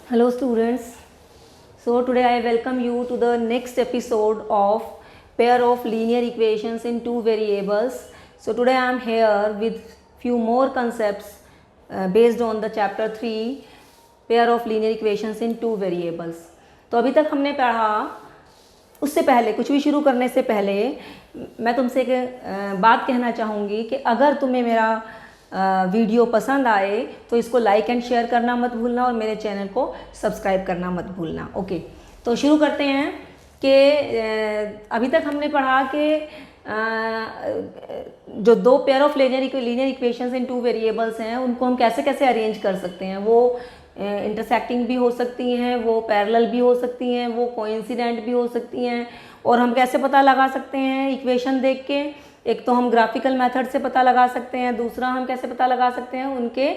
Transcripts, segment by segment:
Hello students. So today I welcome you to the next episode of pair of linear equations in two variables. So today I am here with few more concepts based on the chapter 3 pair of linear equations in two variables. तो अभी तक हमने पढ़ा, उससे पहले कुछ भी शुरू करने से पहले मैं तुमसे एक बात कहना चाहूँगी कि अगर तुम्हें मेरा वीडियो पसंद आए तो इसको लाइक एंड शेयर करना मत भूलना और मेरे चैनल को सब्सक्राइब करना मत भूलना। ओके, तो शुरू करते हैं कि अभी तक हमने पढ़ा कि जो दो pair of linear equations in two variables हैं उनको हम कैसे कैसे अरेंज कर सकते हैं। वो इंटरसेक्टिंग भी हो सकती हैं, वो पैरेलल भी हो सकती हैं, वो कोइंसिडेंट भी हो सकती हैं। और हम कैसे पता लगा सकते हैं इक्वेशन देख के? एक तो हम ग्राफिकल मेथड से पता लगा सकते हैं, दूसरा हम कैसे पता लगा सकते हैं उनके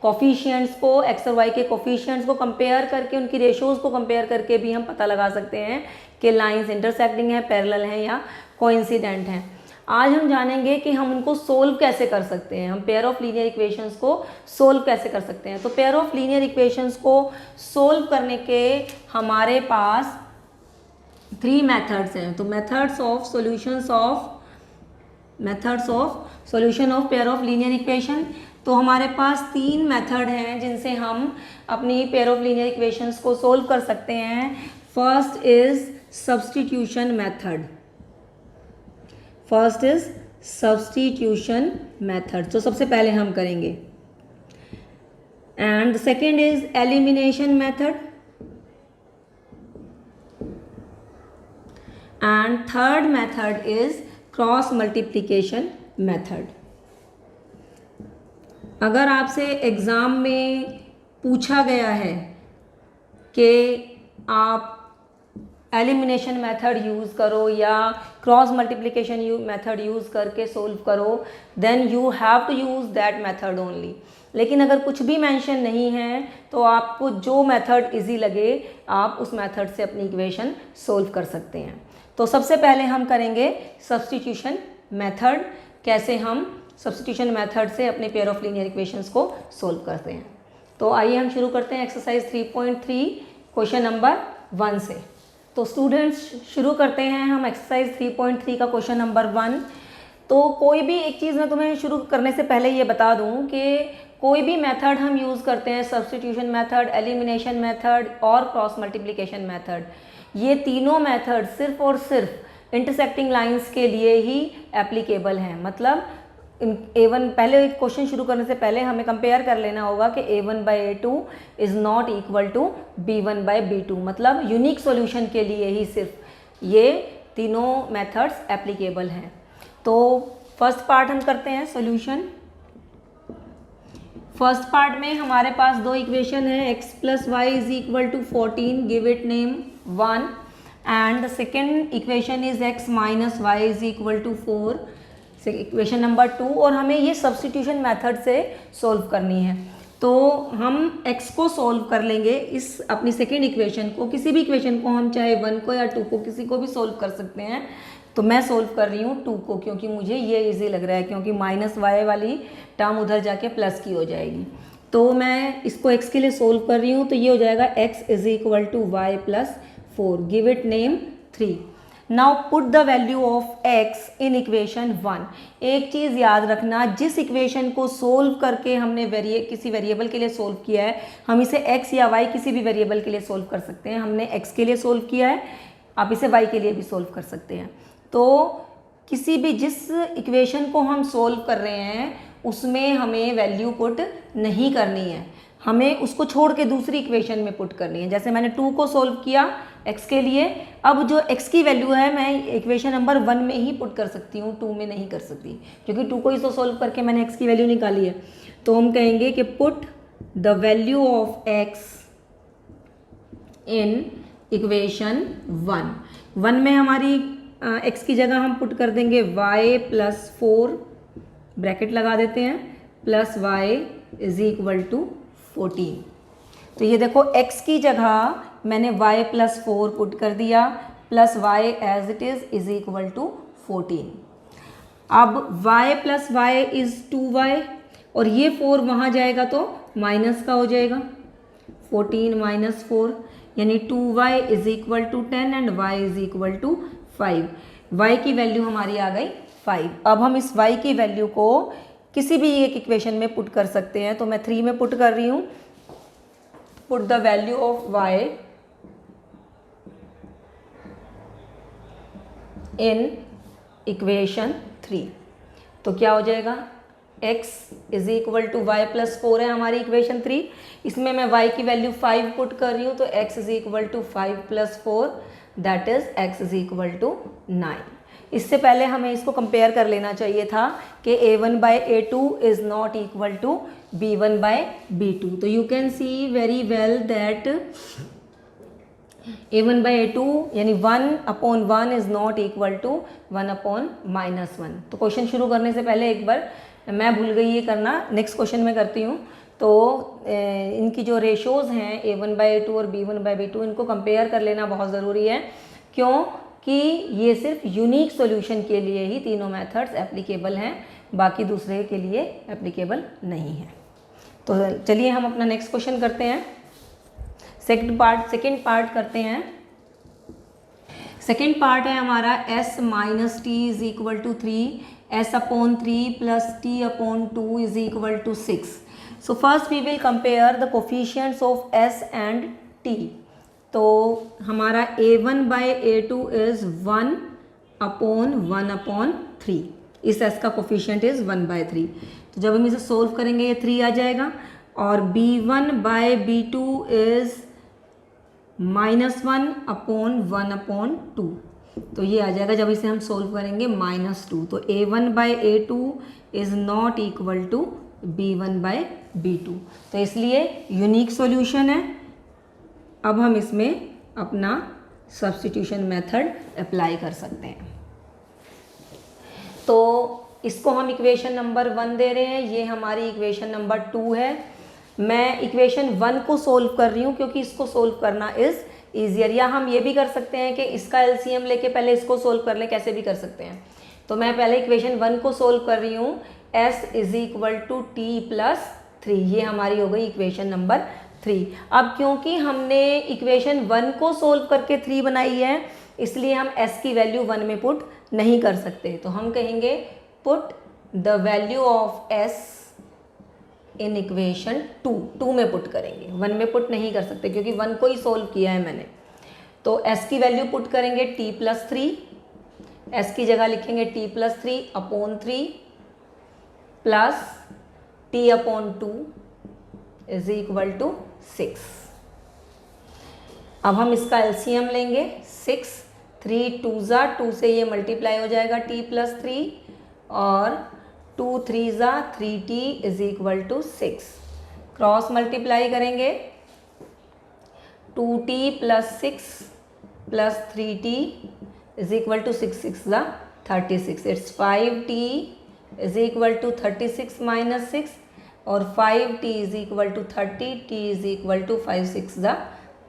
कोफिशिएंट्स को, एक्स और वाई के कोफिशिएंट्स को कंपेयर करके, उनकी रेशोज़ को कंपेयर करके भी हम पता लगा सकते हैं कि लाइंस इंटरसेक्टिंग है, पैरेलल हैं या कोइंसिडेंट हैं। आज हम जानेंगे कि हम उनको सोल्व कैसे कर सकते हैं, हम पेयर ऑफ लीनियर इक्वेशंस को सोल्व कैसे कर सकते हैं। तो पेयर ऑफ लीनियर इक्वेशंस को सोल्व करने के हमारे पास 3 मेथड्स हैं। तो methods of solution of pair of linear equation. तो हमारे पास 3 मेथड हैं जिनसे हम अपनी पेयर ऑफ लीनियर इक्वेशंस को सोल्व कर सकते हैं। First is substitution method. तो सबसे पहले हम करेंगे। And second is elimination method. And third method is cross multiplication method. अगर आपसे एग्ज़ाम में पूछा गया है कि आप एलिमिनेशन मेथड यूज़ करो या क्रॉस मल्टीप्लिकेशन मेथड यूज़ करके सोल्व करो, then you have to use that method only. लेकिन अगर कुछ भी मेंशन नहीं है तो आपको जो मेथड इजी लगे आप उस मेथड से अपनी इक्वेशन सोल्व कर सकते हैं। तो सबसे पहले हम करेंगे सब्स्टिट्यूशन मेथड, कैसे हम सब्स्टिट्यूशन मेथड से अपने पेयर ऑफ लीनियर इक्वेशंस को सोल्व करते हैं। तो आइए हम शुरू करते हैं एक्सरसाइज 3.3 क्वेश्चन नंबर 1 से। तो स्टूडेंट्स शुरू करते हैं हम एक्सरसाइज 3.3 का क्वेश्चन नंबर 1। तो कोई भी एक चीज़ मैं तुम्हें शुरू करने से पहले ये बता दूं कि कोई भी मेथड हम यूज़ करते हैं, सब्स्टिट्यूशन मेथड, एलिमिनेशन मेथड और क्रॉस मल्टीप्लिकेशन मेथड, ये तीनों मेथड सिर्फ और सिर्फ इंटरसेक्टिंग लाइंस के लिए ही एप्लीकेबल हैं। मतलब A1, पहले क्वेश्चन शुरू करने से पहले हमें कंपेयर कर लेना होगा कि A1/A2 is not equal to B1/B2। मतलब यूनिक सॉल्यूशन के लिए ही सिर्फ ये तीनों मेथड्स एप्लीकेबल हैं। तो फर्स्ट पार्ट हम करते हैं सॉल्यूशन। फर्स्ट पार्ट में हमारे पास दो इक्वेशन है, x + y = 14, give it name 1, and the second equation is x - y = 4, equation number 2। और हमें ये सब्स्टिट्यूशन मेथड से सोल्व करनी है। तो हम x को सोल्व कर लेंगे, इस अपनी सेकेंड इक्वेशन को, किसी भी इक्वेशन को हम चाहे 1 को या 2 को किसी को भी सोल्व कर सकते हैं। तो मैं सोल्व कर रही हूँ 2 को, क्योंकि मुझे ये इजी लग रहा है, क्योंकि -y वाली टर्म उधर जाके प्लस की हो जाएगी। तो मैं इसको x के लिए सोल्व कर रही हूँ। तो ये हो जाएगा x = y + 4, give it name 3। Now put the value of x in equation 1। एक चीज़ याद रखना, जिस इक्वेशन को सोल्व करके हमने किसी वेरिएबल के लिए सोल्व किया है, हम इसे x या y किसी भी वेरिएबल के लिए सोल्व कर सकते हैं। हमने x के लिए सोल्व किया है, आप इसे y के लिए भी सोल्व कर सकते हैं। तो किसी भी जिस इक्वेशन को हम सोल्व कर रहे हैं उसमें हमें वैल्यू पुट नहीं करनी है, हमें उसको छोड़ के दूसरी इक्वेशन में पुट करनी है। जैसे मैंने 2 को सोल्व किया x के लिए, अब जो x की वैल्यू है मैं इक्वेशन नंबर 1 में ही पुट कर सकती हूँ, 2 में नहीं कर सकती, क्योंकि 2 को ही तो सोल्व करके मैंने x की वैल्यू निकाली है। तो हम कहेंगे कि put the value of x in equation 1 में हमारी x की जगह हम पुट कर देंगे y + 4, ब्रैकेट लगा देते हैं, + y = 14। तो ये देखो x की जगह मैंने y + 4 पुट कर दिया, + y एज इट इज़ = 14। अब y + y इज़ 2y, और ये 4 वहाँ जाएगा तो माइनस का हो जाएगा, 14 माइनस 4 यानी 2y is equal to 10 and y is equal to 5। y की वैल्यू हमारी आ गई 5। अब हम इस y की वैल्यू को किसी भी एक इक्वेशन में पुट कर सकते हैं, तो मैं 3 में पुट कर रही हूँ। Put the value of y in equation 3, तो क्या हो जाएगा, x is equal to y plus 4 है हमारी इक्वेशन 3। इसमें मैं y की वैल्यू 5 पुट कर रही हूँ, तो x is equal to 5 plus 4 that is x is equal to 9। इससे पहले हमें इसको कंपेयर कर लेना चाहिए था कि a1 by a2 is not equal to b1 by b2। तो you can see very well that a1 by a2 यानी 1/1 इज नॉट इक्वल टू 1/-1। तो क्वेश्चन शुरू करने से पहले एक बार, मैं भूल गई ये करना, नेक्स्ट क्वेश्चन में करती हूँ। तो इनकी जो रेशोज़ हैं a1 बाई a2 और b1 बाई b2, इनको कंपेयर कर लेना बहुत ज़रूरी है। क्यों कि ये सिर्फ यूनिक सॉल्यूशन के लिए ही तीनों मेथड्स एप्लीकेबल हैं, बाकी दूसरे के लिए एप्लीकेबल नहीं है। तो चलिए हम अपना नेक्स्ट क्वेश्चन करते हैं। सेकंड पार्ट करते हैं। सेकंड पार्ट है हमारा s minus t is equal to 3, s/3 plus t/2 is equal to 6। So first we will compare the coefficients of s and t। तो हमारा a1 बाई a2 इज 1/1/3। इस s का coefficient is 1/3। तो जब हम इसे सोल्व करेंगे ये 3 आ जाएगा। और b1 बाई b2 इज -1/1/2, तो ये आ जाएगा जब इसे हम सोल्व करेंगे -2। तो a1 by a2 is not equal to b1 by b2, तो इसलिए यूनिक सॉल्यूशन है। अब हम इसमें अपना सब्स्टिट्यूशन मेथड अप्लाई कर सकते हैं। तो इसको हम इक्वेशन नंबर 1 दे रहे हैं, ये हमारी इक्वेशन नंबर 2 है। मैं इक्वेशन 1 को सोल्व कर रही हूँ क्योंकि इसको सोल्व करना इज़ ईजियर। या हम ये भी कर सकते हैं कि इसका एलसीएम लेके पहले इसको सोल्व कर लें, कैसे भी कर सकते हैं। तो मैं पहले इक्वेशन 1 को सोल्व कर रही हूँ, s is equal to t plus 3, ये हमारी हो गई इक्वेशन नंबर 3। अब क्योंकि हमने इक्वेशन 1 को सोल्व करके 3 बनाई है, इसलिए हम s की वैल्यू 1 में पुट नहीं कर सकते। तो हम कहेंगे put the value of s in equation 2 में पुट करेंगे, 1 में पुट नहीं कर सकते क्योंकि 1 को ही सोल्व किया है मैंने। तो s की वैल्यू पुट करेंगे t प्लस 3, s की जगह लिखेंगे t plus 3/3 plus t/2 is equal to 6। अब हम इसका एलसीएम लेंगे, 6 3 2 2 से ये मल्टीप्लाई हो जाएगा t प्लस 3 और 2 3 3t is equal to 6। Cross multiply करेंगे, 2t plus 6 plus 3t is equal to 6 6 36। It's 5t is equal to 36 minus 6 और 5t is equal to 30, t is equal to 5 6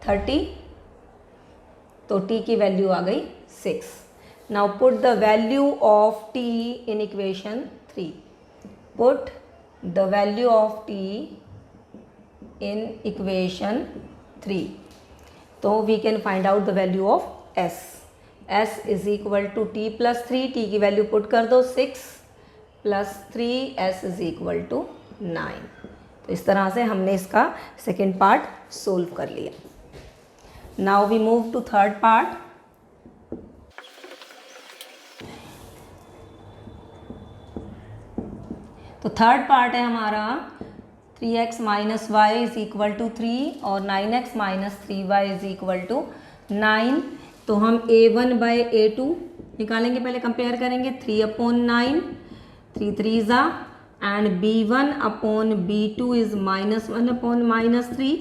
30। तो t की value आ गई 6। Now put the value of t in equation 3। Put the value of t in equation 3। तो we can find out the value of s। s is equal to t plus 3, t की value put कर दो 6 plus 3, s is equal to 9। तो इस तरह से हमने इसका सेकेंड पार्ट सोल्व कर लिया। Now we move to third part. तो थर्ड पार्ट है हमारा 3x minus y is equal to 3 और 9x minus 3y is equal to 9। तो हम a1 बाई a2 निकालेंगे, पहले कंपेयर करेंगे 3/9, 3 3 एंड b1/b2 इज -1/-3।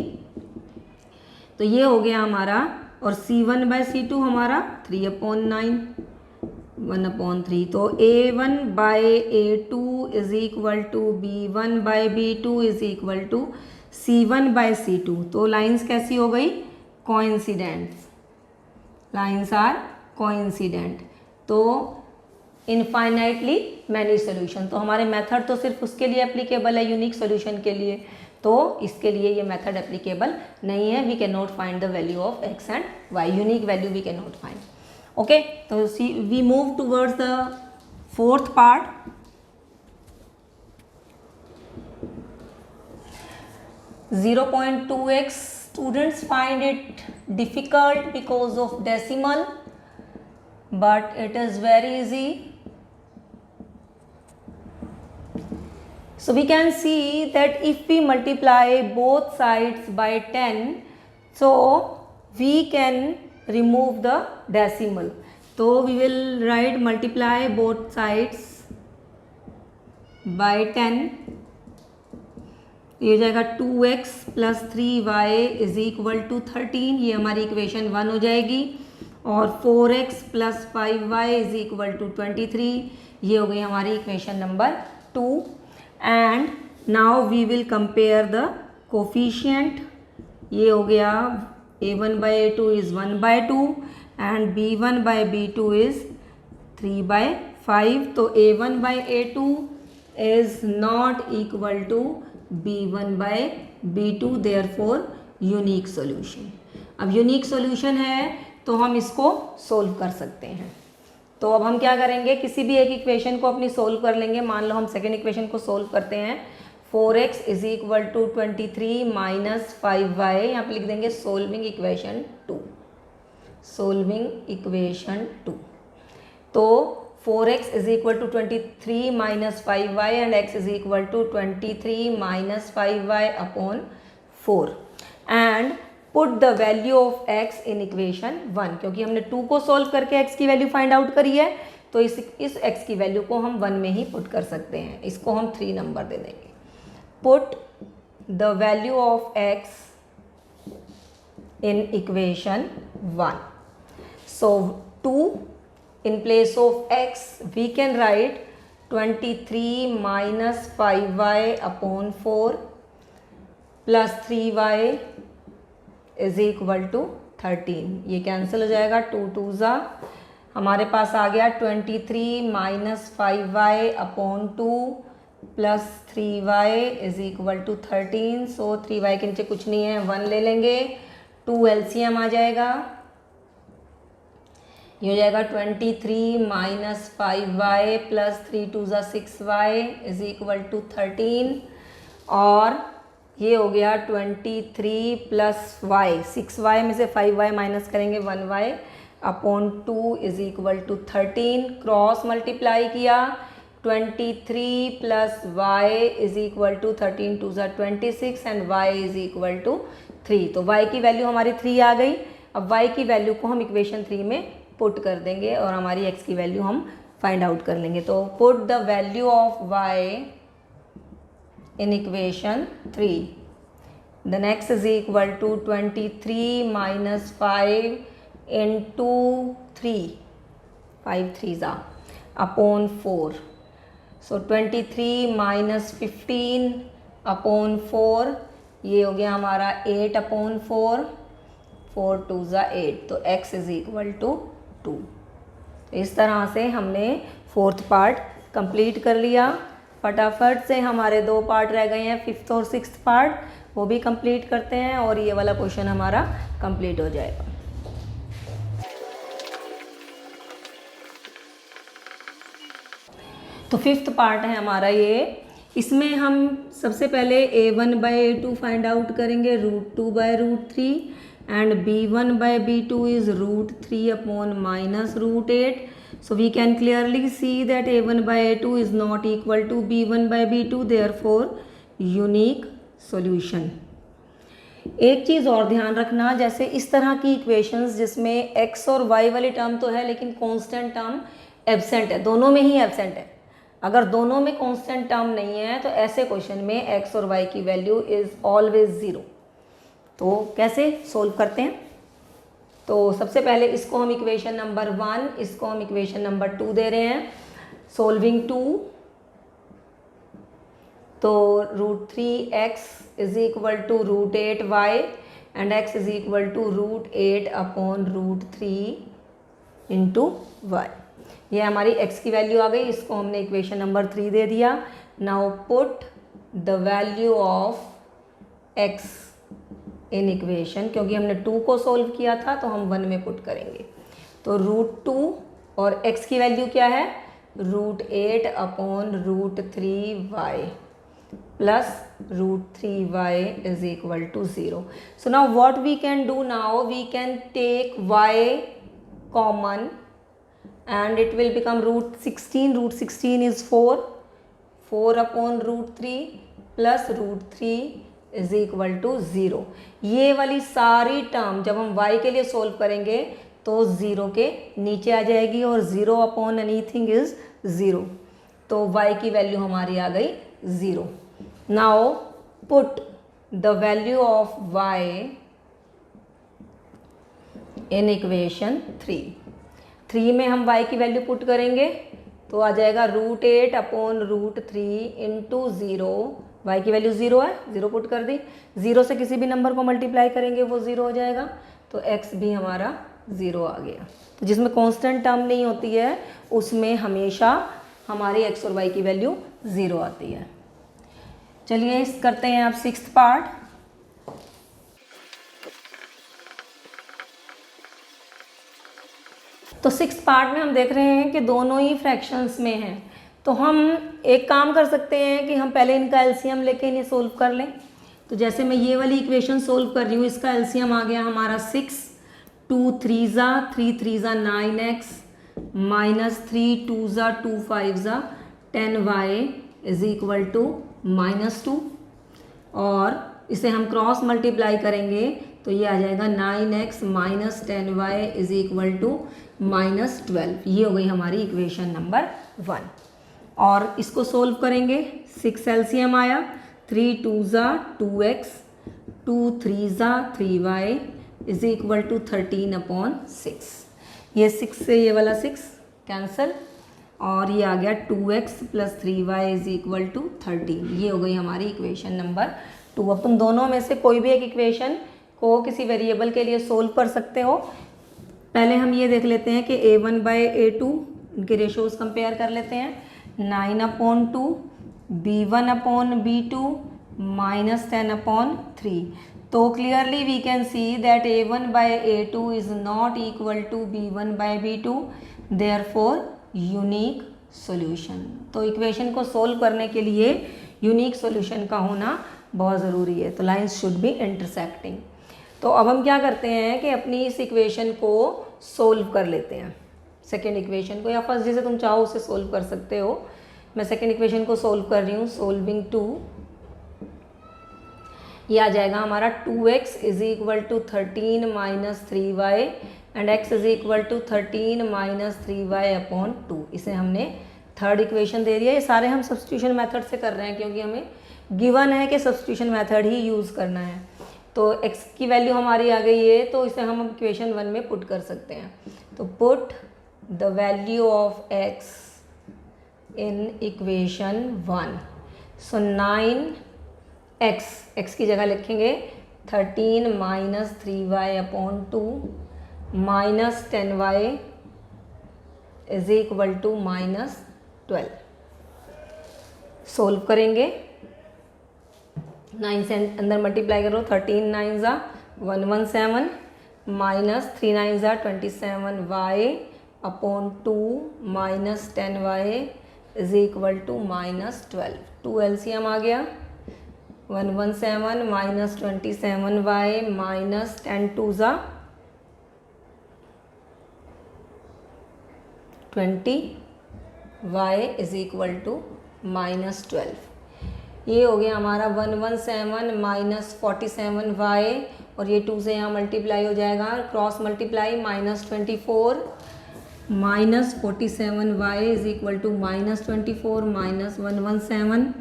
तो ये हो गया हमारा। और c1 बाई c2 हमारा 3/9 1/3। तो a1 by a2 is equal to b1 by b2 is equal to c1 by c2। तो लाइंस कैसी हो गई, कोइंसिडेंट, लाइंस आर कोइंसिडेंट। तो इनफाइनाइटली मैनी सोल्यूशन, तो हमारे मेथड तो सिर्फ उसके लिए एप्लीकेबल है, यूनिक सोल्यूशन के लिए। तो इसके लिए ये मेथड एप्लीकेबल नहीं है. We can not find the value of x and y, unique value we can not find. Okay, तो see we move towards the fourth part. 0.2x, students find it difficult because of decimal, but it is very easy. So we can see that if we multiply both sides by 10, so we can remove the decimal. So we will write multiply both sides by 10. ये हो जाएगा 2x plus 3y is equal to 13. ये हमारी equation 1 हो जाएगी. और 4x plus 5y is equal to 23. ये हो गई हमारी equation number 2. And now we will compare the coefficient. ये हो गया a1 by a2 is 1 by 2 and b1 by b2 is 3 by 5. तो a1 by a2 is not equal to b1 by b2, therefore unique solution. अब unique solution है तो हम इसको solve कर सकते हैं. तो अब हम क्या करेंगे, किसी भी एक इक्वेशन को अपनी सोल्व कर लेंगे. मान लो हम सेकेंड इक्वेशन को सोल्व करते हैं. 4x is equal to 23 minus 5y. यहाँ पे लिख देंगे सोल्विंग इक्वेशन 2. Solving equation 2. तो 4x is equal to 23 minus 5y and x is equal to 23 minus 5y upon 4. And put the value of x in equation 1. क्योंकि हमने 2 को solve करके x की वैल्यू फाइंड आउट करी है, तो इस x की वैल्यू को हम 1 में ही पुट कर सकते हैं. इसको हम 3 नंबर दे देंगे. Put the value of x in equation 1. So 2 in place of x we can write 23 minus 5y upon 4 plus 3y is equal to 13. ये कैंसिल हो जाएगा. 2 2 ज़ा हमारे पास आ गया 23 minus 5y upon 2 plus 3y is equal to 13. So 3y के नीचे कुछ नहीं है, 1 ले लेंगे. 2 LCM आ जाएगा. ये हो जाएगा 23 माइनस 5y प्लस 3 2 ज़ा 6y इज इक्वल टू 13. और ये हो गया 23 प्लस y. 6y में से 5y माइनस करेंगे 1y upon 2 is equal to 13. Cross multiply किया. 23 plus y is equal to 13 2 ज़ा 26 and y is equal to 3. तो y की वैल्यू हमारी 3 आ गई. अब y की वैल्यू को हम इक्वेशन 3 में पुट कर देंगे और हमारी x की वैल्यू हम फाइंड आउट कर लेंगे. तो put the value of y in equation 3. Then x is equal to 23 minus 5 into 3, 5 3s upon 4. So 23 minus 15 upon 4, ये हो गया हमारा 8 upon 4, 4 2 8. तो x is equal to 2. इस तरह से हमने फोर्थ पार्ट कंप्लीट कर लिया. फटाफट से हमारे 2 पार्ट रह गए हैं, 5th और 6th पार्ट, वो भी कंप्लीट करते हैं और ये वाला क्वेश्चन हमारा कंप्लीट हो जाएगा. तो 5th पार्ट है हमारा ये. इसमें हम सबसे पहले a1 by a2 find out करेंगे, √2 by √3 and b1 by b2 is √3 upon minus √8. So we can clearly see that a1 by a2 is not equal to b1 by b2, therefore unique solution. एक चीज़ और ध्यान रखना, जैसे इस तरह की equations जिसमें x और y वाली टर्म तो है लेकिन कांस्टेंट टर्म एब्सेंट है, दोनों में ही एब्सेंट है. अगर दोनों में कांस्टेंट टर्म नहीं है तो ऐसे क्वेश्चन में x और y की वैल्यू इज़ ऑलवेज 0. तो कैसे सोल्व करते हैं? तो सबसे पहले इसको हम इक्वेशन नंबर 1, इसको हम इक्वेशन नंबर 2 दे रहे हैं. सोल्विंग 2, तो √3x is equal to √8y and x is equal to √8 upon √3 into y. ये हमारी x की वैल्यू आ गई. इसको हमने इक्वेशन नंबर 3 दे दिया. Now put the value of x in equation, क्योंकि हमने 2 को सोल्व किया था तो हम 1 में पुट करेंगे। तो √2 और x की वैल्यू क्या है, √8 upon √3y plus √3y is equal to 0. So now what we can do now, we can take y common and it will become √16. √16 is 4. 4 upon √3 plus √3 is equal to 0. ये वाली सारी term जब हम y के लिए solve करेंगे तो 0 के नीचे आ जाएगी और 0 अपॉन एनीथिंग इज 0. तो y की वैल्यू हमारी आ गई 0. Now put the value of y in equation 3 में हम y की वैल्यू पुट करेंगे तो आ जाएगा √8 अपॉन √3 इंटू 0. y की वैल्यू 0 है, 0 पुट कर दी. 0 से किसी भी नंबर को मल्टीप्लाई करेंगे वो 0 हो जाएगा. तो x भी हमारा 0 आ गया. तो जिसमें कांस्टेंट टर्म नहीं होती है उसमें हमेशा हमारी x और y की वैल्यू 0 आती है. चलिए इस करते हैं आप 6th पार्ट. तो 6th पार्ट में हम देख रहे हैं कि दोनों ही फ्रैक्शंस में हैं. तो हम एक काम कर सकते हैं कि हम पहले इनका एलसीएम लेके इन्हें सोल्व कर लें. तो जैसे मैं ये वाली इक्वेशन सोल्व कर रही हूँ, इसका एलसीएम आ गया हमारा 6. 2 3 3 3 9x minus 3 2 2 5 10y is equal to -2. और इसे हम क्रॉस मल्टीप्लाई करेंगे तो ये आ जाएगा 9x minus 10y is equal to -12. ये हो गई हमारी इक्वेशन नंबर 1. और इसको सोल्व करेंगे. 6 एलसीएम आया. 3 2 2x 2 3 3y is equal to 13 upon 6. ये 6 से ये वाला 6 कैंसिल और ये आ गया 2x plus 3y is equal to 13. ये हो गई हमारी इक्वेशन नंबर 2. अब तुम दोनों में से कोई भी एक इक्वेशन को किसी वेरिएबल के लिए सोल्व कर सकते हो. पहले हम ये देख लेते हैं कि a1/a2 इनके रेशोज कंपेयर कर लेते हैं. 9/2 b1/b2 माइनस 10/3. तो clearly we can see that a1/a2 is not equal to b1/b2, therefore unique solution. तो इक्वेशन को सोल्व करने के लिए यूनिक सॉल्यूशन का होना बहुत ज़रूरी है. तो लाइंस शुड बी इंटरसेक्टिंग. तो अब हम क्या करते हैं कि अपनी इस इक्वेशन को सोल्व कर लेते हैं. सेकेंड इक्वेशन को या फर्स्ट जिसे तुम चाहो उसे सोल्व कर सकते हो. मैं सेकेंड इक्वेशन को सोल्व कर रही हूँ. सोल्विंग 2. ये आ जाएगा हमारा 2x is equal to 13 minus 3y and x is equal to 13 minus 3y upon 2. इसे हमने थर्ड इक्वेशन दे दिया. ये सारे हम सब्स्टिट्यूशन मेथड से कर रहे हैं क्योंकि हमें गिवन है कि सब्स्टिट्यूशन मेथड ही यूज़ करना है. तो x की वैल्यू हमारी आ गई है तो इसे हम इक्वेशन 1 में पुट कर सकते हैं. तो put the value of x in equation 1. So 9x की जगह लिखेंगे 13 minus 3y upon 2 minus 10y is equal to -12. Solve करेंगे. 9 से अंदर मल्टीप्लाई करो. 13 9 117 minus 3 9 27y upon 2 minus 10y is equal to -12. 2 LCM आ गया. 117 minus 27y minus 10 2 20y is equal to -12. ये हो गया हमारा 117 माइनस 47y और ये 2 से यहाँ मल्टीप्लाई हो जाएगा. Cross multiply -24 minus 47y is equal to -24 minus 117.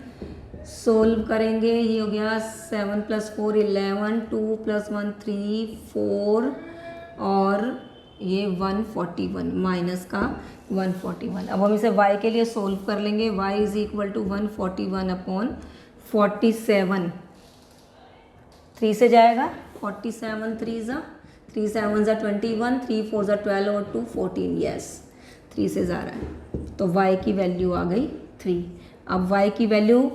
Solve करेंगे. ये हो गया 7 + 4 11 2 + 1 3 4 और ये 141 माइनस का 141. अब हम इसे y के लिए सोल्व कर लेंगे. y is equal to 141 upon 47. 3 से जाएगा. 47 3 7 21 3 4 12 और 2 14. यस 3 से जा रहा है. तो y की वैल्यू आ गई 3. अब y की वैल्यू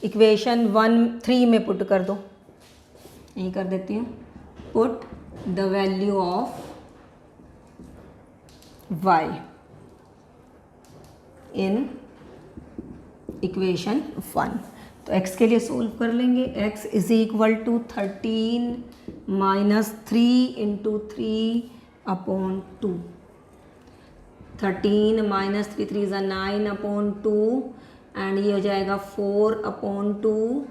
इक्वेशन 3 में पुट कर दो. यही कर देती हूँ, put the value of y in equation 1। तो x के लिए सोल्व कर लेंगे। x is equal to 13 minus 3 into 3/2। 13 minus 3 3 ज़ा 9/2 एंड ये हो जाएगा 4/2,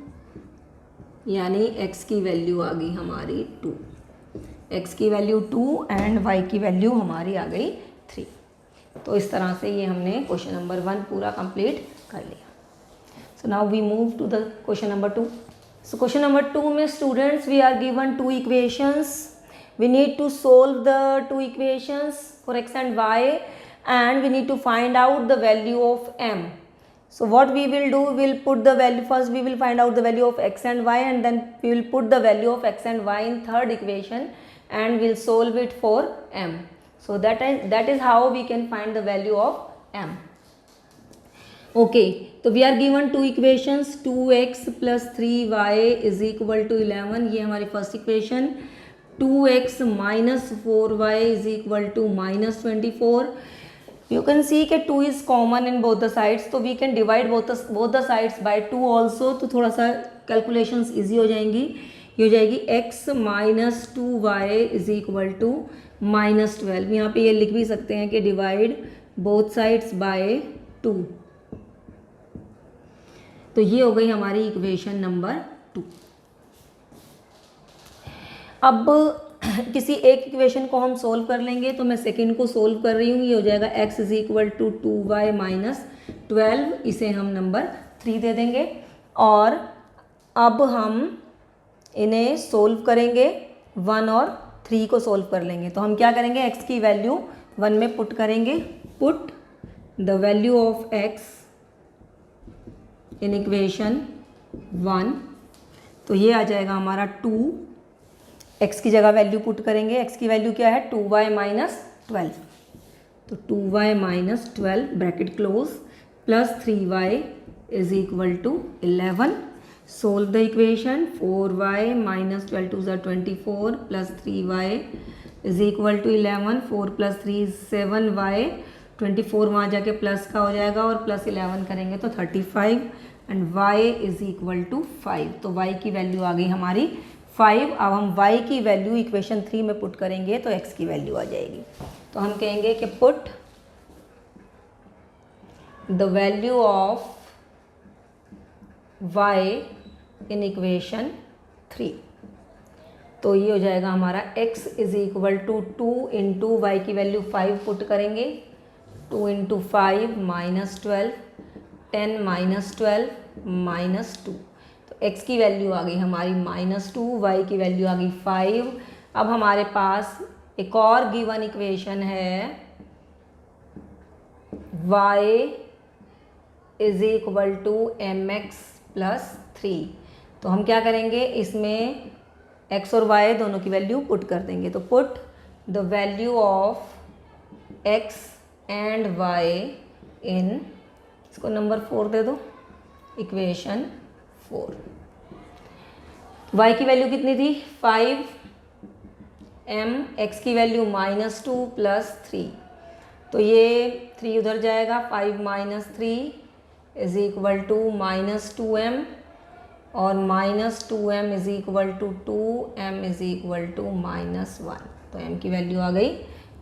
यानी x की वैल्यू आ गई हमारी 2। x की वैल्यू 2 एंड y की वैल्यू हमारी आ गई 3। तो इस तरह से ये हमने क्वेश्चन नंबर 1 पूरा कंप्लीट कर लिया। So now we move to the question number 2। So question number 2 में students we are given 2 equations. We need to solve the 2 equations for x and y and we need to find out the value of m. So what we will do, we will put the value, first we will find out the value of x and y, and then we will put the value of x and y in third equation and we will solve it for m. So that is how we can find the value of m. Okay, so we are given 2 equations, 2x plus 3y is equal to 11, ये हमारी first equation। 2x minus 4y is equal to minus 24। You can see कि 2 is common in both the sides, तो we can divide both the sides by 2 also, तो थोड़ा सा calculations easy हो जाएंगी। ये हो जाएगी x minus 2y is equal to minus 12। यहाँ पे ये लिख भी सकते हैं कि divide both sides by 2। तो ये हो गई हमारी इक्वेशन नंबर 2। अब किसी एक इक्वेशन को हम सोल्व कर लेंगे, तो मैं सेकंड को सोल्व कर रही हूँ। ये हो जाएगा x is equal to 2y minus 12, इसे हम नंबर 3 दे देंगे। और अब हम इन्हें सोल्व करेंगे, 1 और 3 को सोल्व कर लेंगे। तो हम क्या करेंगे, x की वैल्यू 1 में पुट करेंगे। Put the value of x in equation 1, तो ये आ जाएगा हमारा 2। x की जगह वैल्यू पुट करेंगे। x की वैल्यू क्या है, 2y माइनस 12, तो 2y minus 12 bracket close plus 3y is equal to 11। Solve the equation, 4y minus 12 2 ज़ा 24 plus 3y is equal to 11। 4 plus 3 7y, 24 वहाँ जाके प्लस का हो जाएगा और प्लस 11 करेंगे तो 35 and y is equal to 5। तो y की वैल्यू आ गई हमारी 5। अब हम y की वैल्यू इक्वेशन 3 में पुट करेंगे तो x की वैल्यू आ जाएगी। तो हम कहेंगे कि put the value of y in equation 3, तो ये हो जाएगा हमारा x is equal to 2 into y की वैल्यू 5 पुट करेंगे। 2 into 5 minus 12, 10 minus 12 minus 2, x की वैल्यू आ गई हमारी -2, y की वैल्यू आ गई 5। अब हमारे पास एक और गिवन इक्वेशन है, y is equal to mx plus 3। तो हम क्या करेंगे, इसमें x और y दोनों की वैल्यू पुट कर देंगे। तो put the value of x and y इन, इसको नंबर 4 दे दो, इक्वेशन 4। y की वैल्यू कितनी थी 5, m, x की वैल्यू -2 प्लस 3, तो ये 3 उधर जाएगा, 5 minus 3 is equal to -2m और -2m is equal to 2m is equal to -1। तो m की वैल्यू आ गई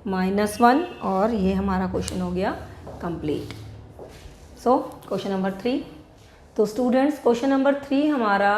-1 और ये हमारा क्वेश्चन हो गया कंप्लीट। सो क्वेश्चन नंबर 3। तो स्टूडेंट्स क्वेश्चन नंबर 3 हमारा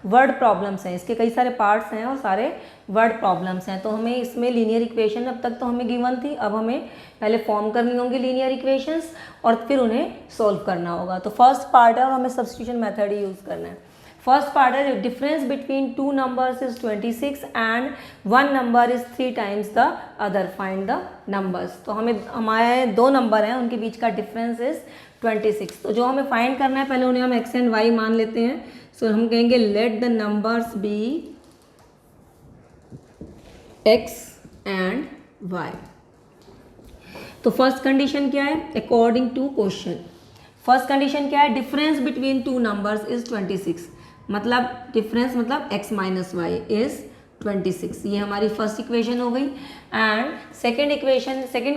वर्ड प्रॉब्लम्स हैं, इसके कई सारे पार्ट्स हैं और सारे वर्ड प्रॉब्लम्स हैं। तो हमें इसमें लीनियर इक्वेशन अब तक तो हमें गिवन थी, अब हमें पहले फॉर्म करनी होंगी लीनियर इक्वेशंस और फिर उन्हें सोल्व करना होगा। तो फर्स्ट पार्ट है और हमें सब्स्टिट्यूशन मेथड ही यूज़ करना है। फर्स्ट पार्ट है, difference between 2 numbers is 26 and 1 number is 3 times the other, find the numbers. तो हमें हमारे 2 नंबर हैं, उनके बीच का डिफरेंस इज 26। तो जो हमें फाइंड करना है, पहले उन्हें हम x एंड y मान लेते हैं। सो हम कहेंगे let the numbers be x and y। तो फर्स्ट कंडीशन क्या है, according to question, first condition क्या है, डिफरेंस बिटवीन 2 नंबर्स इज 26। मतलब डिफरेंस मतलब x माइनस वाई इज़ 26। ये हमारी फर्स्ट इक्वेशन हो गई। एंड सेकेंड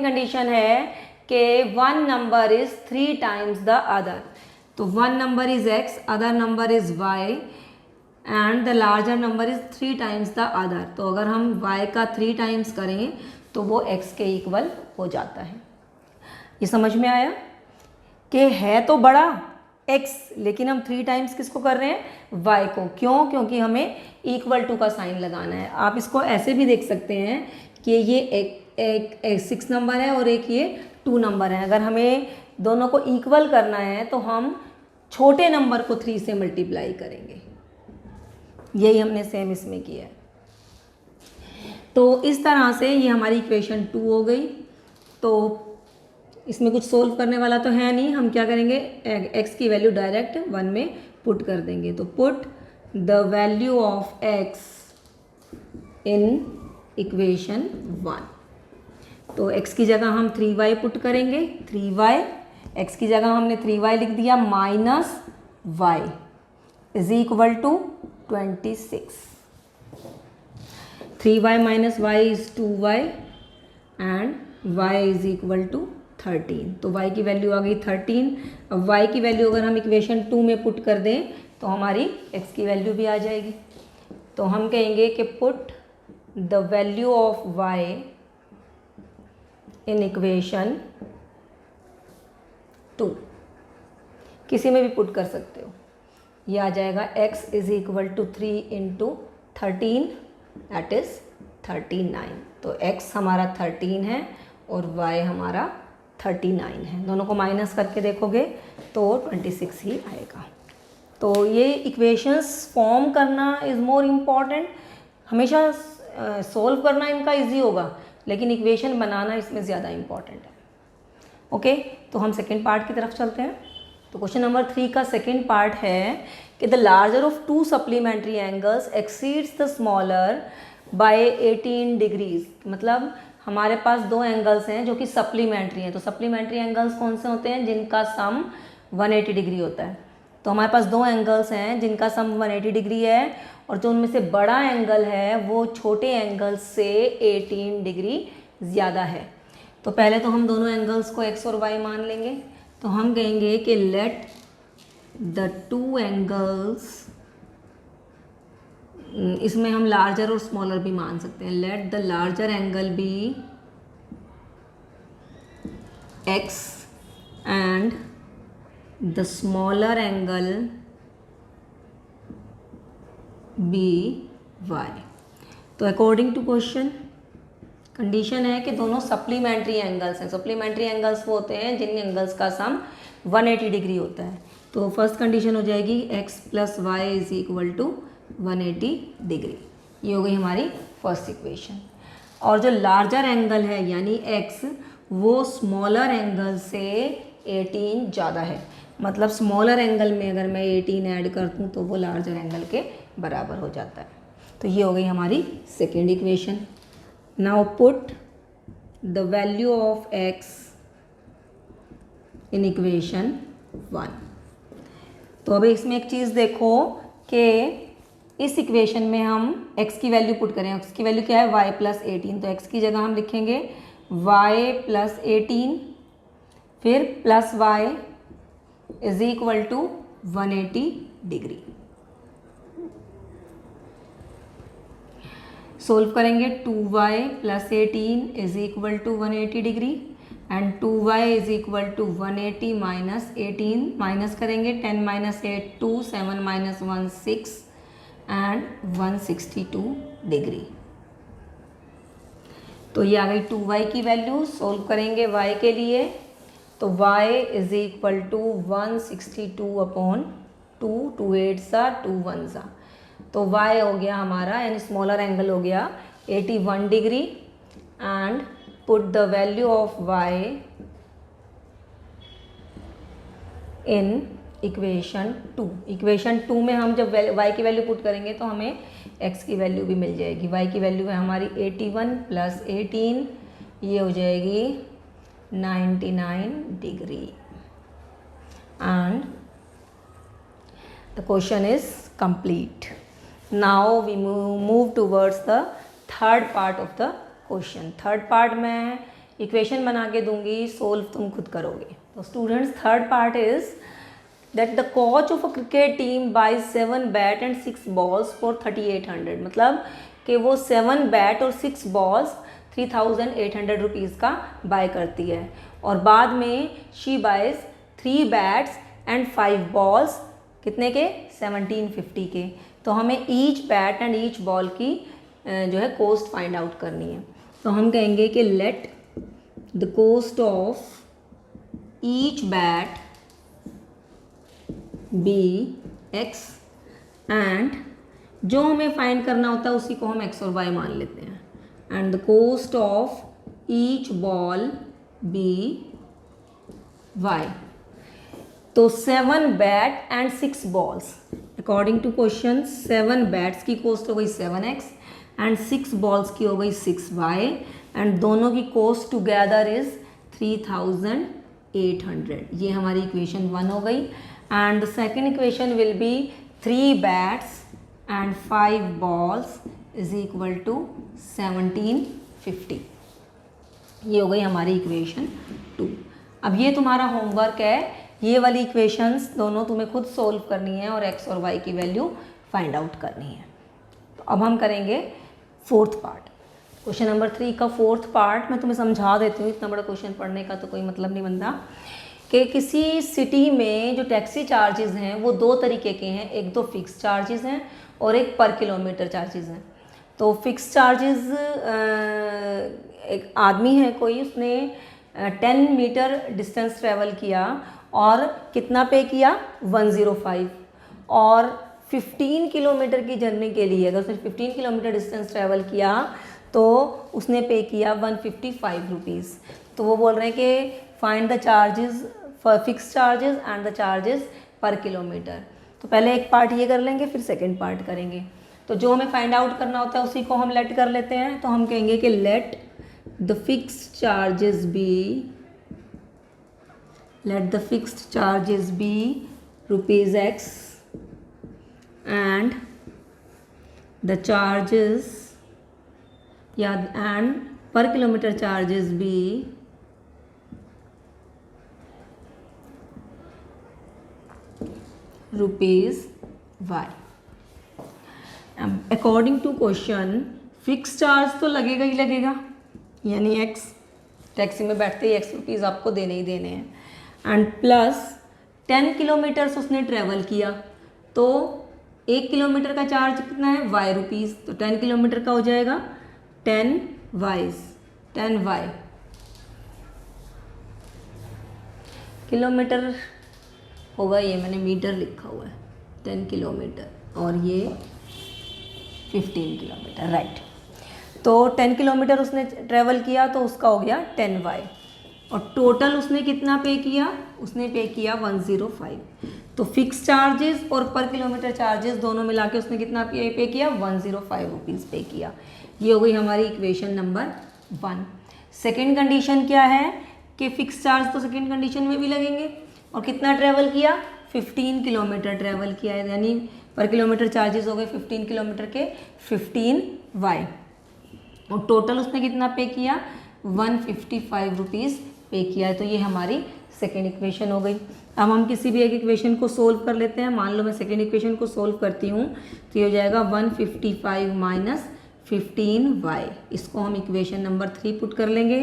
कंडीशन है कि one number is 3 times the other. तो one number is x, other number is y and the larger number is 3 times the other. तो अगर हम y का 3 टाइम्स करें तो वो x के इक्वल हो जाता है। ये समझ में आया कि है तो बड़ा x, लेकिन हम 3 टाइम्स किसको कर रहे हैं, y को। क्यों? क्योंकि हमें इक्वल टू का साइन लगाना है। आप इसको ऐसे भी देख सकते हैं कि ये एक 6 नंबर है और एक ये 2 नंबर है। अगर हमें दोनों को इक्वल करना है तो हम छोटे नंबर को 3 से मल्टीप्लाई करेंगे। यही हमने सेम इसमें किया है। तो इस तरह से ये हमारी इक्वेशन 2 हो गई। तो इसमें कुछ सोल्व करने वाला तो है नहीं, हम क्या करेंगे, x की वैल्यू डायरेक्ट 1 में पुट कर देंगे। तो put the value of x in equation 1। तो x की जगह हम 3y पुट करेंगे। 3y, x की जगह हमने 3y लिख दिया minus y is equal to 26। 3y minus y is 2y and y is equal to 13। तो y की वैल्यू आ गई 13। अब y की वैल्यू अगर हम इक्वेशन 2 में पुट कर दें तो हमारी x की वैल्यू भी आ जाएगी। तो हम कहेंगे कि put the value of y in equation 2, किसी में भी पुट कर सकते हो। ये आ जाएगा x is equal to 3 into 13 that is 39। तो x हमारा 13 है और y हमारा 39 है। दोनों को माइनस करके देखोगे तो 26 ही आएगा। तो ये इक्वेशंस फॉर्म करना इज़ मोर इम्पॉर्टेंट। हमेशा सोल्व करना इनका इजी होगा, लेकिन इक्वेशन बनाना इसमें ज़्यादा इम्पॉर्टेंट है। ओके, तो हम सेकेंड पार्ट की तरफ चलते हैं। तो क्वेश्चन नंबर 3 का सेकेंड पार्ट है कि the larger of 2 supplementary angles exceeds the smaller by 18 degrees. मतलब हमारे पास 2 एंगल्स हैं जो कि सप्लीमेंट्री हैं। तो सप्लीमेंट्री एंगल्स कौन से होते हैं, जिनका सम 180 डिग्री होता है। तो हमारे पास 2 एंगल्स हैं जिनका सम 180 डिग्री है और जो उनमें से बड़ा एंगल है वो छोटे एंगल से 18 डिग्री ज़्यादा है। तो पहले तो हम दोनों एंगल्स को x और y मान लेंगे। तो हम कहेंगे कि लेट द 2 एंगल्स, इसमें हम लार्जर और स्मॉलर भी मान सकते हैं। Let the larger angle be x and the smaller angle be y। तो अकॉर्डिंग टू क्वेश्चन कंडीशन है कि दोनों सप्लीमेंट्री एंगल्स हैं। सप्लीमेंट्री एंगल्स वो होते हैं जिन एंगल्स का सम 180 डिग्री होता है। तो फर्स्ट कंडीशन हो जाएगी x plus y is equal to 180 degree. ये हो गई हमारी फर्स्ट इक्वेशन। और जो लार्जर एंगल है यानी x, वो स्मॉलर एंगल से 18 ज़्यादा है। मतलब स्मॉलर एंगल में अगर मैं 18 ऐड कर दूँ तो वो लार्जर एंगल के बराबर हो जाता है। तो ये हो गई हमारी second equation. Now put the value of x in equation 1। तो अब इसमें एक चीज़ देखो कि इस इक्वेशन में हम x की वैल्यू पुट करें। x की वैल्यू क्या है, y प्लस 18। तो x की जगह हम लिखेंगे y प्लस 18 फिर plus y is equal to 180 degree. Solve करेंगे 2y plus 18 is equal to 180 degree and 2y is equal to 180 minus 18। Minus करेंगे 10 माइनस 8 2, 7 माइनस 1 6 एंड 162 डिग्री। तो ये आ गई 2y की वैल्यू। सोल्व करेंगे y के लिए तो y is equal to 162 upon 2, 2 8 सा 2 1 सा। तो y हो गया हमारा यानी स्मॉलर एंगल हो गया 81 degree and put the value of y in equation 2। Equation 2 में हम जब y की वैल्यू पुट करेंगे तो हमें x की वैल्यू भी मिल जाएगी। y की वैल्यू है हमारी 81 प्लस 18, ये हो जाएगी 99 degree and the question is complete. Now we move towards the third part of the question. Third part में इक्वेशन बना के दूंगी, सोल्व तुम खुद करोगे. तो students, third part is that the coach of a cricket team buys 7 bat and 6 balls for 3800. मतलब कि वो 7 बैट और 6 बॉल्स 3800 रुपीज़ का बाय करती है, और बाद में she buys 3 bats and 5 balls कितने के, 1750 के. तो हमें each bat and each ball की जो है कॉस्ट फाइंड आउट करनी है. तो हम कहेंगे कि let the cost of each bat be x, and जो हमें फाइंड करना होता है उसी को हम एक्स और वाई मान लेते हैं. And the cost of each ball be y. तो 7 bat and 6 balls, according to question 7 bats की कॉस्ट हो गई 7x एंड 6 बॉल्स की हो गई 6y, एंड दोनों की कॉस्ट टुगेदर इज 3800. ये हमारी इक्वेशन 1 हो गई. And the second equation will be 3 bats and 5 balls is equal to 1750. ये हो गई हमारी इक्वेशन 2. अब ये तुम्हारा होमवर्क है, ये वाली इक्वेशंस दोनों तुम्हें खुद सोल्व करनी है और x और y की वैल्यू फाइंड आउट करनी है. तो अब हम करेंगे फोर्थ पार्ट. क्वेश्चन नंबर 3 का फोर्थ पार्ट मैं तुम्हें समझा देती हूँ, इतना बड़ा क्वेश्चन पढ़ने का तो कोई मतलब नहीं बनता. कि किसी सिटी में जो टैक्सी चार्जेस हैं वो 2 तरीके के हैं, एक तो फिक्स चार्जेस हैं और एक पर किलोमीटर चार्जेस हैं. तो फिक्स चार्जेस, एक आदमी है कोई, उसने 10 मीटर डिस्टेंस ट्रैवल किया और कितना पे किया, 105, और 15 किलोमीटर की जर्नी के लिए अगर उसने 15 किलोमीटर डिस्टेंस ट्रैवल किया तो उसने पे किया 155 रुपीज़. तो वो बोल रहे हैं कि find the charges for fix charges and the charges पर किलोमीटर. तो पहले एक पार्ट ये कर लेंगे, फिर सेकेंड पार्ट करेंगे. तो जो हमें फाइंड आउट करना होता है उसी को हम लेट कर लेते हैं. तो हम कहेंगे कि let the fixed charges be rupees x and the charges and per kilometer charges be rupees y. According to question fix charge तो लगेगा ही लगेगा, यानी x, टैक्सी में बैठते ही x रुपीज़ आपको देने ही देने हैं, एंड प्लस 10 किलोमीटर्स उसने ट्रैवल किया तो 1 किलोमीटर का चार्ज कितना है, y रुपीज़. तो 10 किलोमीटर का हो जाएगा 10y किलोमीटर होगा, ये मैंने मीटर लिखा हुआ है, 10 किलोमीटर और ये 15 किलोमीटर, राइट. तो 10 किलोमीटर उसने ट्रैवल किया तो उसका हो गया 10y, और टोटल उसने कितना पे किया, उसने पे किया 105. तो फिक्स चार्जेस और पर किलोमीटर चार्जेस दोनों मिला के उसने कितना पे किया, 105 रुपीज़ पे किया. ये हो गई हमारी इक्वेशन नंबर 1. सेकेंड कंडीशन क्या है कि फिक्स चार्ज तो सेकेंड कंडीशन में भी लगेंगे, और कितना ट्रैवल किया, 15 किलोमीटर ट्रैवल किया है, यानी पर किलोमीटर चार्जेस हो गए 15 किलोमीटर के 15y, और टोटल उसने कितना पे किया, 155 रुपीज़ पे किया है. तो ये हमारी सेकेंड इक्वेशन हो गई. अब हम किसी भी एक इक्वेशन को सोल्व कर लेते हैं. मान लो मैं सेकेंड इक्वेशन को सोल्व करती हूँ तो ये हो जाएगा 155 माइनस 15y. इसको हम इक्वेशन नंबर 3 पुट कर लेंगे,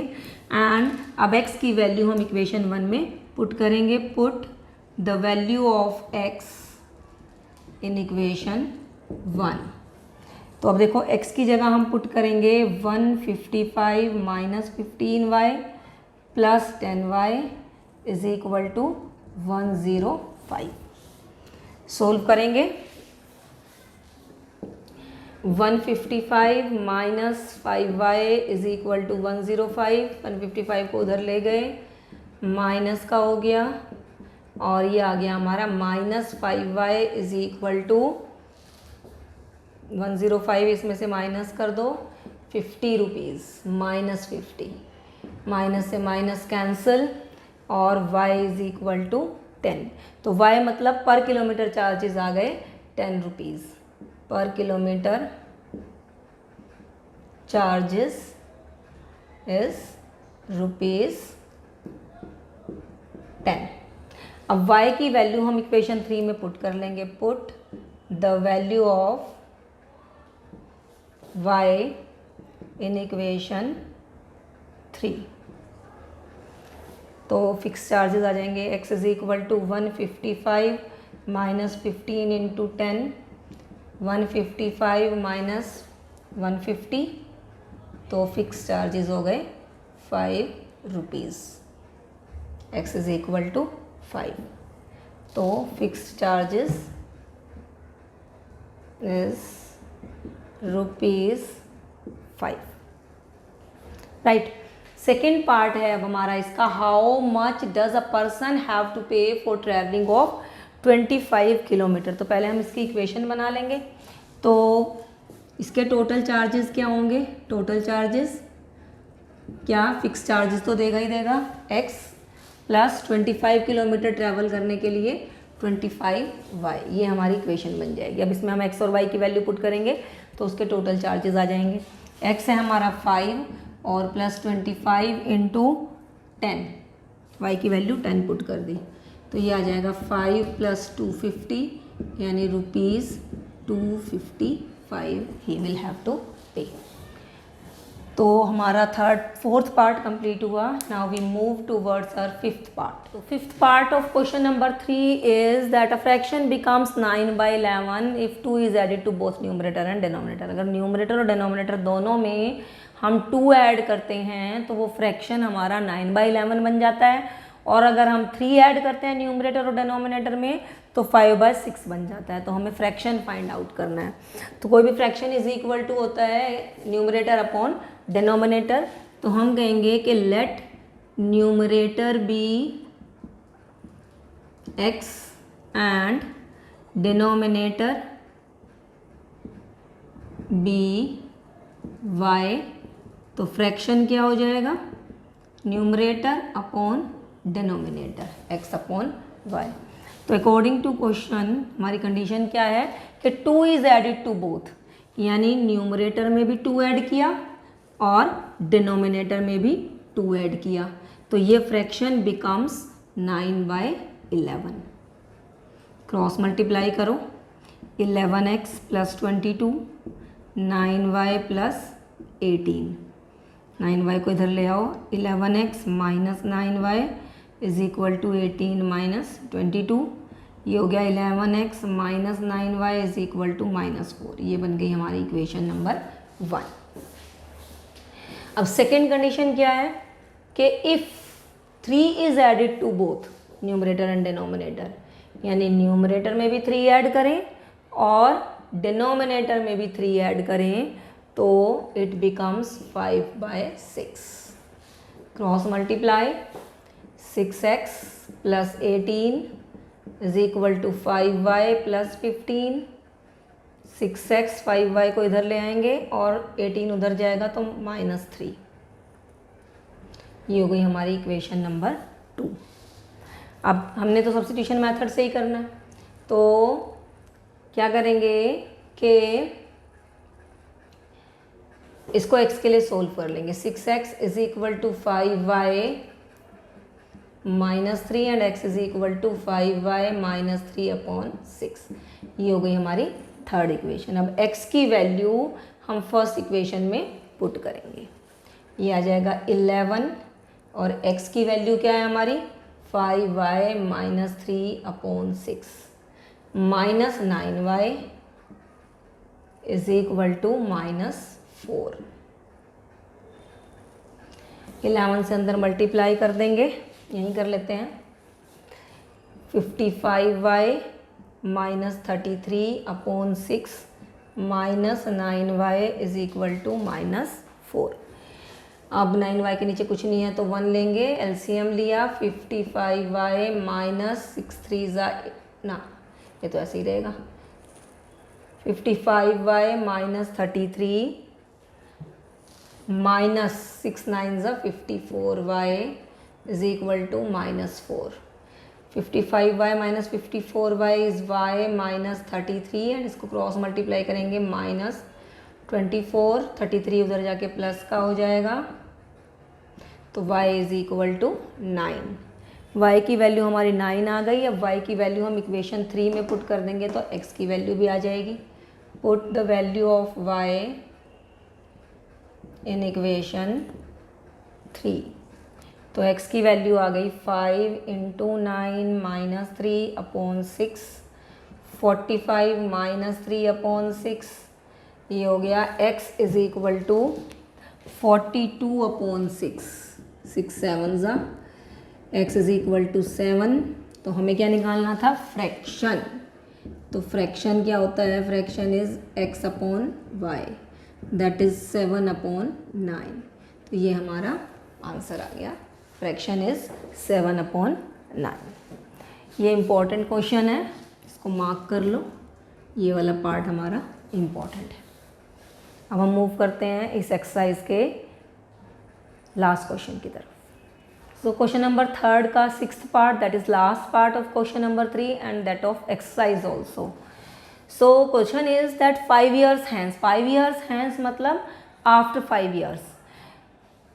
एंड अब x की वैल्यू हम इक्वेशन 1 में पुट करेंगे. Put the value of x in equation 1. तो अब देखो x की जगह हम पुट करेंगे 155 minus 15y plus 10y is equal to 105. Solve करेंगे. 155 minus 5y is equal to 105. 155 को उधर ले गए, माइनस का हो गया, और ये आ गया हमारा minus 5y is equal to 105. इसमें से माइनस कर दो 50 रुपीज़, माइनस 50, माइनस से माइनस कैंसिल, और y इज इक्वल टू 10. तो y मतलब पर किलोमीटर चार्जेस आ गए 10 रुपीज़ पर किलोमीटर चार्जेस इज ₹10। अब y की वैल्यू हम इक्वेशन 3 में पुट कर लेंगे। Put the value of y in equation 3, तो फिक्स चार्जेस आ जाएंगे। x is equal to 155 minus 15 into 10, 155 minus 150, तो फिक्स चार्जेस हो गए 5 rupees. x is equal to 5, तो fix charges is ₹5, right. Second part है अब हमारा इसका, how much does a person have to pay for travelling of 25 kilometre. तो पहले हम इसकी इक्वेशन बना लेंगे। तो इसके टोटल चार्जेस क्या होंगे? टोटल चार्जेस क्या, फिक्स चार्जेस तो देगा ही देगा, x प्लस 25 किलोमीटर ट्रैवल करने के लिए 25y, ये हमारी इक्वेशन बन जाएगी। अब इसमें हम x और y की वैल्यू पुट करेंगे तो उसके टोटल चार्जेस आ जाएंगे। x है हमारा 5 और प्लस 25 इंटू 10, y की वैल्यू 10 पुट कर दी, तो ये आ जाएगा 5 प्लस 250 यानी ₹255 ही विल हैव टू पे। तो हमारा फोर्थ पार्ट कंप्लीट हुआ। Now we move towards our fifth part. तो fifth part of question number 3 is that a fraction becomes 9/11 if 2 is added to both numerator and denominator. अगर numerator और denominator दोनों में हम 2 ऐड करते हैं तो वो फ्रैक्शन हमारा 9/11 बन जाता है, और अगर हम 3 ऐड करते हैं न्यूमरेटर और डिनोमिनेटर में तो 5/6 बन जाता है। तो हमें फ्रैक्शन फाइंड आउट करना है। तो कोई भी फ्रैक्शन इज इक्वल टू होता है न्यूमरेटर अपॉन डिनोमिनेटर। तो हम कहेंगे कि let numerator be x and denominator be y। तो फ्रैक्शन क्या हो जाएगा? Numerator upon denominator x upon y। तो अकॉर्डिंग टू क्वेश्चन हमारी कंडीशन क्या है कि 2 इज एडिड टू बोथ, यानी न्यूमरेटर में भी 2 ऐड किया और डिनोमिनेटर में भी 2 ऐड किया, तो ये फ्रैक्शन बिकम्स 9/11। क्रॉस मल्टीप्लाई करो, 11x plus 22, 9y plus 18, 9y को इधर ले आओ, 11x minus 9y is equal to 18 minus 22, ये हो गया 11x minus 9y is equal to -4। ये बन गई हमारी इक्वेशन नंबर 1। अब सेकेंड कंडीशन क्या है कि if 3 is added to both numerator and denominator, यानी न्यूमरेटर में भी 3 ऐड करें और डिनोमिनेटर में भी 3 ऐड करें तो it becomes 5/6। Cross multiply, 6x plus 18 is equal to 5y plus 15, 6x 5y को इधर ले आएंगे और 18 उधर जाएगा तो -3। ये हो गई हमारी इक्वेशन नंबर 2। अब हमने तो सब्स्टिट्यूशन मेथड से ही करना है, तो क्या करेंगे कि इसको x के लिए सोल्व कर लेंगे। 6x is equal to 5y minus 3 and x is equal to 5y minus 3 upon 6। ये हो गई हमारी थर्ड इक्वेशन। अब x की वैल्यू हम फर्स्ट इक्वेशन में पुट करेंगे, ये आ जाएगा 11 और x की वैल्यू क्या है हमारी 5y minus 3 upon 6 minus 9y is equal to -4। 11 से अंदर मल्टीप्लाई कर देंगे, यहीं कर लेते हैं। 55y minus 33 upon 6 minus 9y is equal to -4। अब 9y के नीचे कुछ नहीं है तो 1 लेंगे, एलसीएम लिया, 55y माइनस 6 ना, ये तो ऐसे ही रहेगा। 55y minus 33 minus 6 9 54y is equal to -4। 55y minus 54y is y minus 33 and इसको क्रॉस मल्टीप्लाई करेंगे माइनस 24, 33 उधर जाके प्लस का हो जाएगा तो y is equal to 9। y की वैल्यू हमारी 9 आ गई। अब y की वैल्यू हम इक्वेशन 3 में पुट कर देंगे तो x की वैल्यू भी आ जाएगी। Put the value of y in equation 3 तो x की वैल्यू आ गई 5 into 9 minus 3 upon 6, 45 minus 3 upon 6, ये हो गया x is equal to 42 upon 6, 6 7 ज़ा x इज़ इक्वल टू 7। तो हमें क्या निकालना था? फ्रैक्शन। तो फ्रैक्शन क्या होता है? Fraction is x upon y, that is 7 upon 9। तो ये हमारा आंसर आ गया। Fraction is 7 upon 9। ये इम्पॉर्टेंट क्वेश्चन है, इसको मार्क कर लो। ये वाला पार्ट हमारा इम्पॉर्टेंट है। अब हम मूव करते हैं इस एक्सरसाइज के लास्ट क्वेश्चन की तरफ। सो क्वेश्चन नंबर 3 का 6th part, that is last part of question number 3 and that of exercise also. So question is that 5 years hence, 5 years hence मतलब आफ्टर 5 years,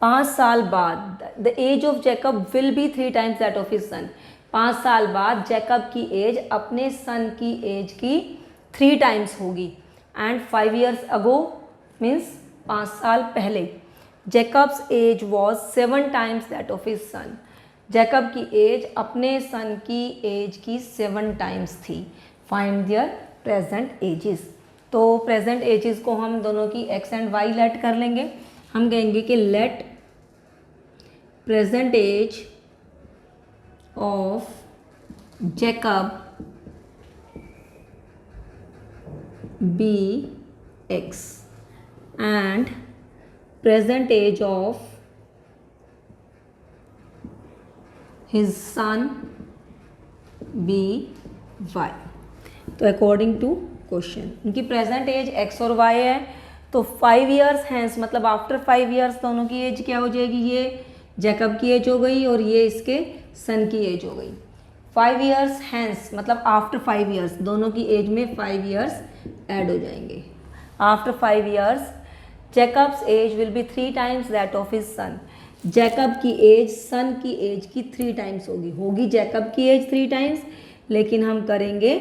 5 साल बाद the age of Jacob will be 3 times that of his son. 5 साल बाद Jacob की age अपने son की age की 3 times होगी। एंड 5 years अगो मीन्स 5 साल पहले Jacob's age was 7 times that of his son. Jacob की एज अपने सन की एज की 7 times थी। Find their present ages. तो प्रेजेंट एजेस को हम दोनों की x एंड y लेट कर लेंगे। हम कहेंगे कि let present age of Jacob be x and present age of his son be y। तो अकॉर्डिंग टू क्वेश्चन उनकी प्रेजेंट एज x और y है। तो 5 years हैंस मतलब आफ्टर 5 years दोनों की एज क्या हो जाएगी? ये जैकब की एज हो गई और ये इसके सन की एज हो गई। 5 years हैंस मतलब आफ्टर 5 years दोनों की एज में 5 years ऐड हो जाएंगे। After 5 years Jacob's age will be 3 times that of his son. Jacob की एज सन की एज की 3 times होगी जैकब की एज 3 times, लेकिन हम करेंगे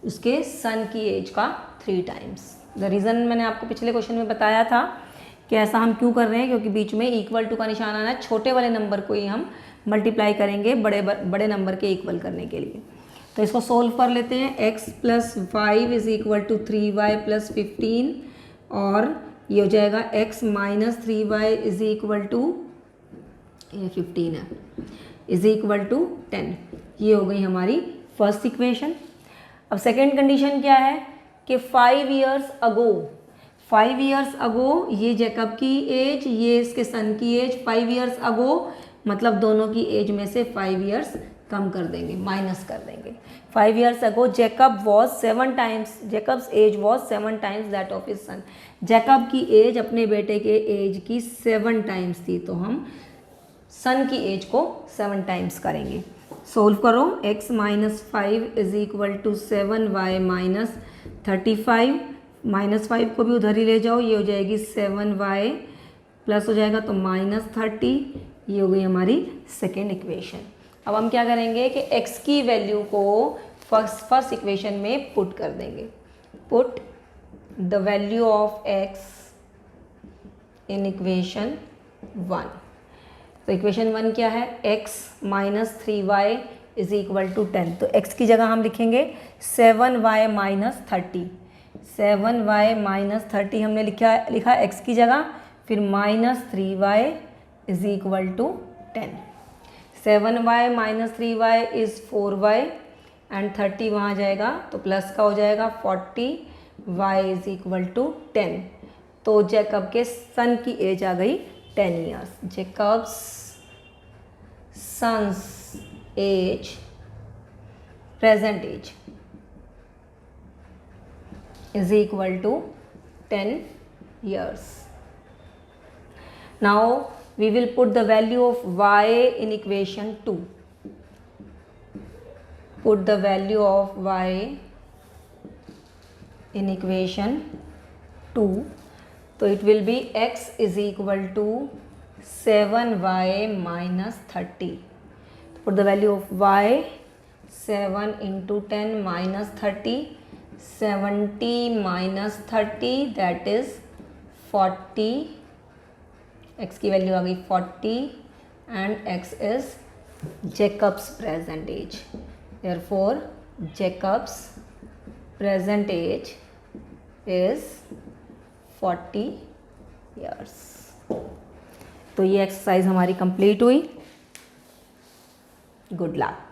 उसके सन की एज का 3 times। द रीज़न मैंने आपको पिछले क्वेश्चन में बताया था कि ऐसा हम क्यों कर रहे हैं, क्योंकि बीच में इक्वल टू का निशान आना है। छोटे वाले नंबर को ही हम मल्टीप्लाई करेंगे बड़े नंबर के इक्वल करने के लिए। तो इसको सोल्व कर लेते हैं। x plus 5 is equal to 3y plus 15 और ये हो जाएगा x minus 3y is equal to, ये 15 है, इज़ इक्वल टू 10। ये हो गई हमारी फर्स्ट इक्वेशन। अब सेकेंड कंडीशन क्या है कि 5 years अगो, 5 years अगो ये जैकब की एज, ये इसके सन की एज। 5 years अगो मतलब दोनों की एज में से 5 years कम कर देंगे, माइनस कर देंगे। 5 years ago Jacob was 7 times, Jacob's age was 7 times that of his son. Jacob की एज अपने बेटे के एज की 7 times थी, तो हम सन की एज को 7 times करेंगे। सोल्व करो। x minus 5 is equal to 7y minus 35, -5 को भी उधर ही ले जाओ, ये हो जाएगी 7y प्लस हो जाएगा तो -30। ये हो गई हमारी सेकेंड इक्वेशन। अब हम क्या करेंगे कि x की वैल्यू को फर्स्ट इक्वेशन में पुट कर देंगे। Put the value of x in equation 1। तो इक्वेशन 1 क्या है? x minus 3y is equal to 10। तो x की जगह हम लिखेंगे 7y माइनस 30। 7y माइनस 30 हमने लिखा x की जगह, फिर minus 3y is equal to 10। 7y minus 3y is 4y and 30 वहाँ जाएगा तो प्लस का हो जाएगा 40y इज इक्वल टू 10। तो जैकब के सन की एज आ गई 10 years। Jacob's son's age, present age is equal to 10 years. Now we will put the value of y in equation 2. put the value of y in equation 2, so it will be x is equal to 7y minus 30. Put the value of y, 7 into 10 minus 30, 70 minus 30, that is 40. x की value आ गई 40 and x is Jacob's present age. Therefore Jacob's present age is 40 years. तो ये exercise हमारी complete हुई. Good luck.